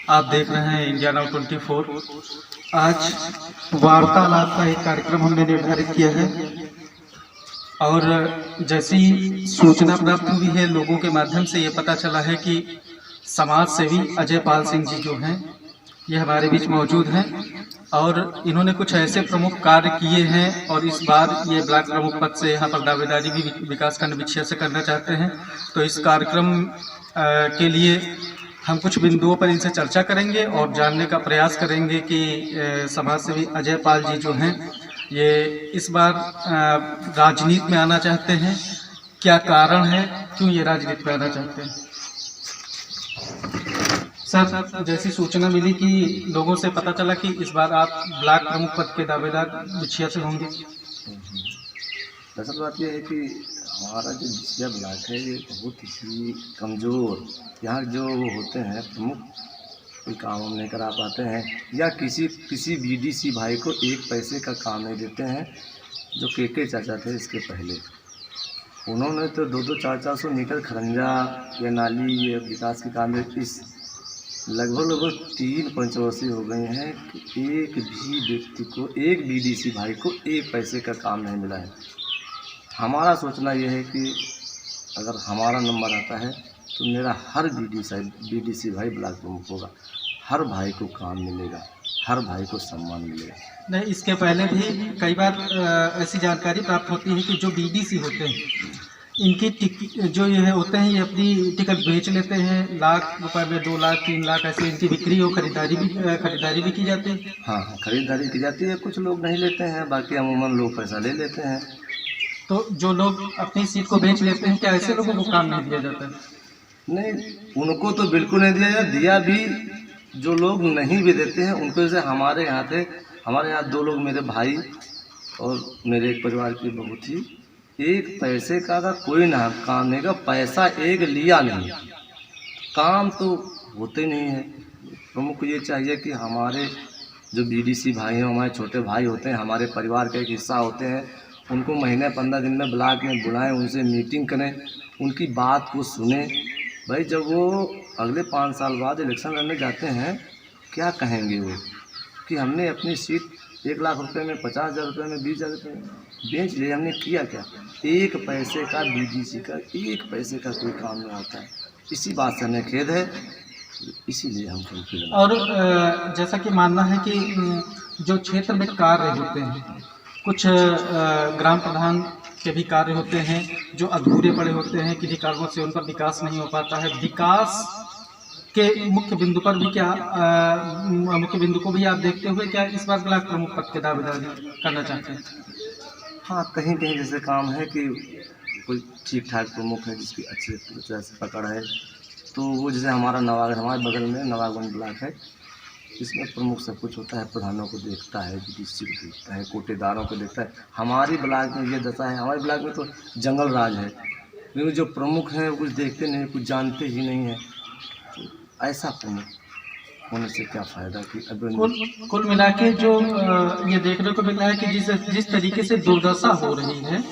आप देख रहे हैं इंडिया नाउ 24। आज वार्तालाप का एक कार्यक्रम हमने निर्धारित किया है और जैसी सूचना प्राप्त हुई है, लोगों के माध्यम से ये पता चला है कि समाज सेवी अजय पाल सिंह जी जो हैं, ये हमारे बीच मौजूद हैं और इन्होंने कुछ ऐसे प्रमुख कार्य किए हैं और इस बार ये ब्लॉक प्रमुख पद से यहाँ पर दावेदारी भी विकासखंड बिछिया से करना चाहते हैं। तो इस कार्यक्रम के लिए हम कुछ बिंदुओं पर इनसे चर्चा करेंगे और जानने का प्रयास करेंगे कि समाज सेवी अजय पाल जी जो हैं, ये इस बार राजनीति में आना चाहते हैं। क्या कारण है, क्यों ये राजनीति में आना चाहते हैं? सर, जैसी सूचना मिली कि लोगों से पता चला कि इस बार आप ब्लॉक प्रमुख पद के दावेदार बिछिया से होंगे। दरअसल बात यह है कि हमारा जो बिछिया ब्लॉक है ये बहुत ही कमज़ोर, यहाँ जो होते हैं प्रमुख कोई काम हम नहीं करा पाते हैं या किसी बीडीसी भाई को एक पैसे का काम नहीं देते हैं। जो के चाचा थे इसके पहले, उन्होंने तो 200-400 मीटर खरंजा या नाली या विकास के काम में इस लगभग 3 पंचवर्षीय हो गए हैं कि एक भी व्यक्ति को, एक बीडीसी भाई को एक पैसे का काम नहीं मिला है। हमारा सोचना यह है कि अगर हमारा नंबर आता है तो मेरा हर बीडीसी भाई ब्लॉक प्रमुख होगा, हर भाई को काम मिलेगा, हर भाई को सम्मान मिलेगा। नहीं, इसके पहले भी कई बार ऐसी जानकारी प्राप्त होती है कि जो बीडीसी होते हैं, इनकी जो ये होते हैं, ये अपनी टिकट बेच लेते हैं, लाख रुपए में 2 लाख 3 लाख ऐसे इनकी बिक्री और खरीदारी भी की जाती है। हाँ, खरीदारी की जाती है। कुछ लोग नहीं लेते हैं, बाकी अमूमन लोग पैसा ले लेते हैं। तो जो लोग अपनी सीट को बेच लेते हैं, क्या ऐसे लोगों को काम नहीं दिया जाता है? नहीं, उनको तो बिल्कुल नहीं दिया जाता। दिया भी, जो लोग नहीं भी देते हैं उनको, जैसे हमारे यहाँ थे, हमारे यहाँ 2 लोग मेरे भाई और मेरे एक परिवार की बहू थी, एक पैसे का कोई ना काम नहीं का, पैसा एक लिया नहीं, काम तो होते नहीं है। प्रमुख को ये चाहिए कि हमारे जो बीडीसी भाई हैं, हमारे छोटे भाई होते हैं, हमारे परिवार का एक हिस्सा होते हैं, उनको महीने 15 दिन में ब्लॉक में बुलाएं, उनसे मीटिंग करें, उनकी बात को सुने। भाई जब वो अगले 5 साल बाद इलेक्शन लड़ने जाते हैं, क्या कहेंगे वो कि हमने अपनी सीट 1 लाख रुपए में, 50,000 रुपये में, 20,000 रुपये में बेच लिए, हमने किया क्या? एक पैसे का बीडीसी का एक पैसे का कोई काम नहीं होता है। इसी बात से हमें खेद है, इसीलिए हम चुनते। और जैसा कि मानना है कि जो क्षेत्र में कार्य होते हैं, कुछ ग्राम प्रधान के भी कार्य होते हैं जो अधूरे पड़े होते हैं, किसी कारणों से उन पर विकास नहीं हो पाता है। विकास के मुख्य बिंदु पर भी मुख्य बिंदु को भी आप देखते हुए क्या इस बार ब्लॉक प्रमुख पद के दावेदारी करना चाहते हैं? हाँ, कहीं कहीं जैसे काम है कि कोई ठीक ठाक प्रमुख है जिसकी अच्छी तरह से पकड़ है, तो वो जैसे हमारे बगल में नवागंज ब्लॉक है, इसमें प्रमुख सब कुछ होता है, प्रधानों को देखता है, बीडीसी को देखता है, कोटेदारों को देखता है। हमारी ब्लॉक में ये दशा है, हमारे ब्लॉक में तो जंगल राज है, क्योंकि जो प्रमुख हैं वो कुछ देखते नहीं, कुछ जानते ही नहीं हैं। तो ऐसा प्रमुख होने से क्या फ़ायदा कि कुल मिला के जो ये देखने को मिला है कि जिस तरीके से दुर्दशा हो रही है,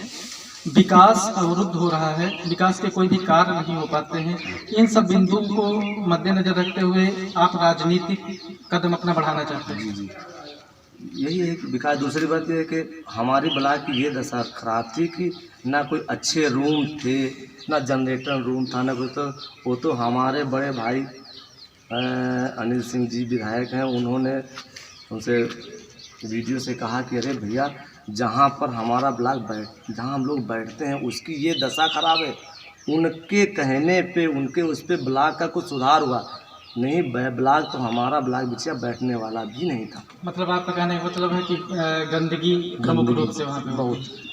विकास अवरुद्ध हो रहा है, विकास के कोई भी कार्य नहीं हो पाते हैं, इन सब बिंदुओं को मद्देनजर रखते हुए आप राजनीतिक कदम अपना बढ़ाना चाहते हैं? जी, यही है कि विकास। दूसरी बात यह है कि हमारी ब्लॉक की ये दशा खराब थी कि ना कोई अच्छे रूम थे, ना जनरेटर रूम था, ना कुछ। तो वो तो हमारे बड़े भाई अनिल सिंह जी विधायक हैं, उन्होंने उनसे वीडियो से कहा कि अरे भैया, जहाँ पर हमारा ब्लॉक जहाँ हम लोग बैठते हैं उसकी ये दशा खराब है। उनके कहने पे, उनके उस पर ब्लॉक का कुछ सुधार हुआ नहीं। ब्लॉक तो हमारा ब्लॉक बिछिया बैठने वाला भी नहीं था। मतलब आपका कहने का मतलब है कि गंदगी प्रमुख रूप से वहाँ पे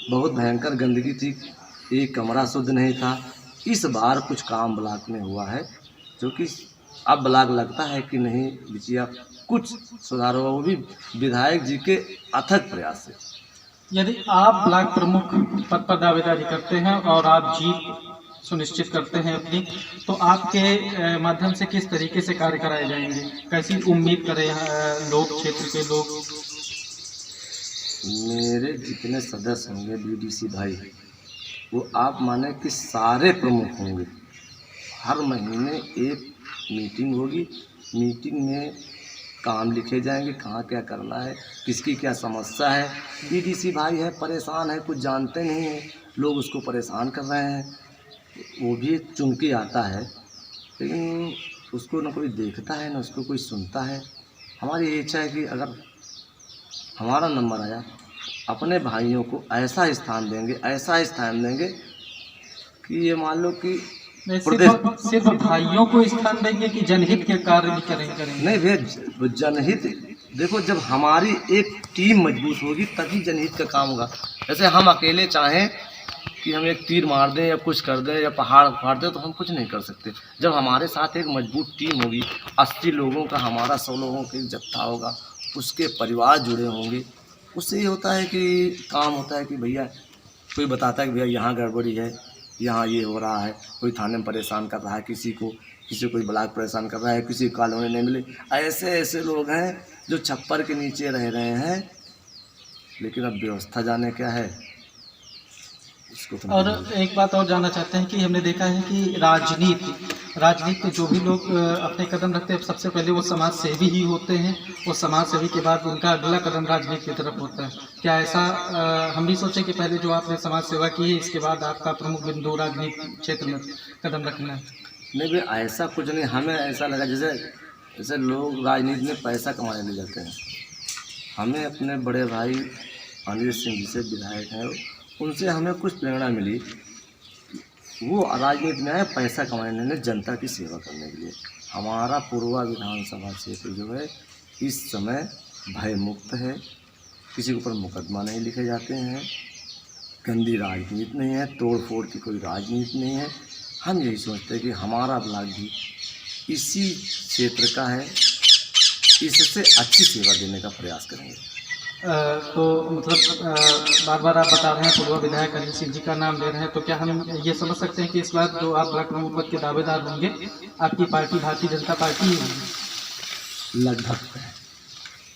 बहुत भयंकर गंदगी थी, एक कमरा शुद्ध नहीं था। इस बार कुछ काम ब्लॉक में हुआ है, जो कि अब ब्लॉक लगता है कि नहीं बिछिया कुछ सुधार हुआ, वो भी विधायक जी के अथक प्रयास से। यदि आप ब्लॉक प्रमुख पद पर दावेदारी करते हैं और आप जीत सुनिश्चित करते हैं अपनी, तो आपके माध्यम से किस तरीके से कार्य कराए जाएंगे, कैसी उम्मीद करें लोग, क्षेत्र के लोग? मेरे जितने सदस्य होंगे बीडीसी भाई, वो आप माने कि सारे प्रमुख होंगे। हर महीने एक मीटिंग होगी, मीटिंग में काम लिखे जाएंगे, कहाँ क्या करना है, किसकी क्या समस्या है। बीडीसी भाई है, परेशान है, कुछ जानते नहीं हैं, लोग उसको परेशान कर रहे हैं। वो भी चुन के आता है, लेकिन उसको ना कोई देखता है ना उसको कोई सुनता है। हमारी ये इच्छा है कि अगर हमारा नंबर आया, अपने भाइयों को ऐसा स्थान देंगे कि ये मान लो कि सिर्फ भाइयों को स्थान देंगे कि जनहित के कार्य भी करेंगे? नहीं भैया, जनहित देखो, जब हमारी एक टीम मजबूत होगी तभी जनहित का काम होगा। जैसे हम अकेले चाहें कि हम एक तीर मार दें या कुछ कर दें या पहाड़ फाड़ दें तो हम कुछ नहीं कर सकते। जब हमारे साथ एक मजबूत टीम होगी, 80 लोगों का हमारा 100 लोगों का एक जत्था होगा, उसके परिवार जुड़े होंगे, उससे ये होता है कि काम होता है कि भैया कोई बताता है कि भैया यहाँ गड़बड़ी है, यहाँ ये हो रहा है, कोई थाने में परेशान कर रहा है, किसी को कोई ब्लॉक परेशान कर रहा है, किसी को कॉलोनी नहीं मिले। ऐसे लोग हैं जो छप्पर के नीचे रह रहे हैं, लेकिन अब व्यवस्था जाने क्या है उसको तो। और एक बात और जानना चाहते हैं कि हमने देखा है कि राजनीति में जो भी लोग अपने कदम रखते हैं, सबसे पहले वो समाज सेवी ही होते हैं, और समाज सेवी के बाद उनका अगला कदम राजनीति की तरफ होता है। क्या ऐसा हम भी सोचें कि पहले जो आपने समाज सेवा की है, इसके बाद आपका प्रमुख बिंदु राजनीति क्षेत्र में कदम रखना है? नहीं भाई, ऐसा कुछ नहीं। हमें ऐसा लगा जैसे लोग राजनीति में पैसा कमाने ले जाते हैं। हमें अपने बड़े भाई अनिल सिंह जी से विधायक हैं, उनसे हमें कुछ प्रेरणा मिली। वो राजनीति में आए पैसा कमाने नहीं, जनता की सेवा करने के लिए। हमारा पूर्वा विधानसभा क्षेत्र जो है इस समय भय मुक्त है, किसी के ऊपर मुकदमा नहीं लिखे जाते हैं, गंदी राजनीति नहीं है, तोड़ फोड़ की कोई राजनीति नहीं है। हम यही सोचते हैं कि हमारा ब्लॉक भी इसी क्षेत्र का है, इससे अच्छी सेवा देने का प्रयास करेंगे। तो मतलब बार बार आप बता रहे हैं पूर्व विधायक अनिल सिंह जी का नाम ले रहे हैं, तो क्या हम ये समझ सकते हैं कि इस बार जो आप ब्लॉक प्रमुख पद के दावेदार होंगे, आपकी पार्टी भारतीय जनता पार्टी ही होगी?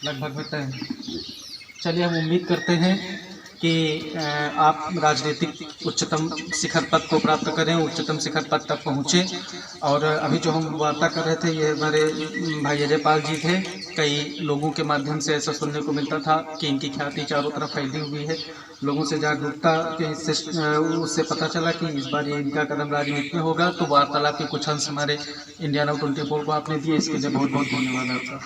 लगभग में तय। चलिए, हम उम्मीद करते हैं कि आप राजनीतिक उच्चतम शिखर पद को प्राप्त करें, उच्चतम शिखर पद तक पहुँचें। और अभी जो हम वार्ता कर रहे थे, ये हमारे भाई अजयपाल जी थे। कई लोगों के माध्यम से ऐसा सुनने को मिलता था कि इनकी ख्याति चारों तरफ फैली हुई है। लोगों से जागरूकता के उससे पता चला कि इस बार ये इनका कदम राजनीति में होगा। तो वार्तालाप के कुछ अंश हमारे इंडिया नाउ 24 को आपने दिए, इसके लिए बहुत बहुत धन्यवाद आपका।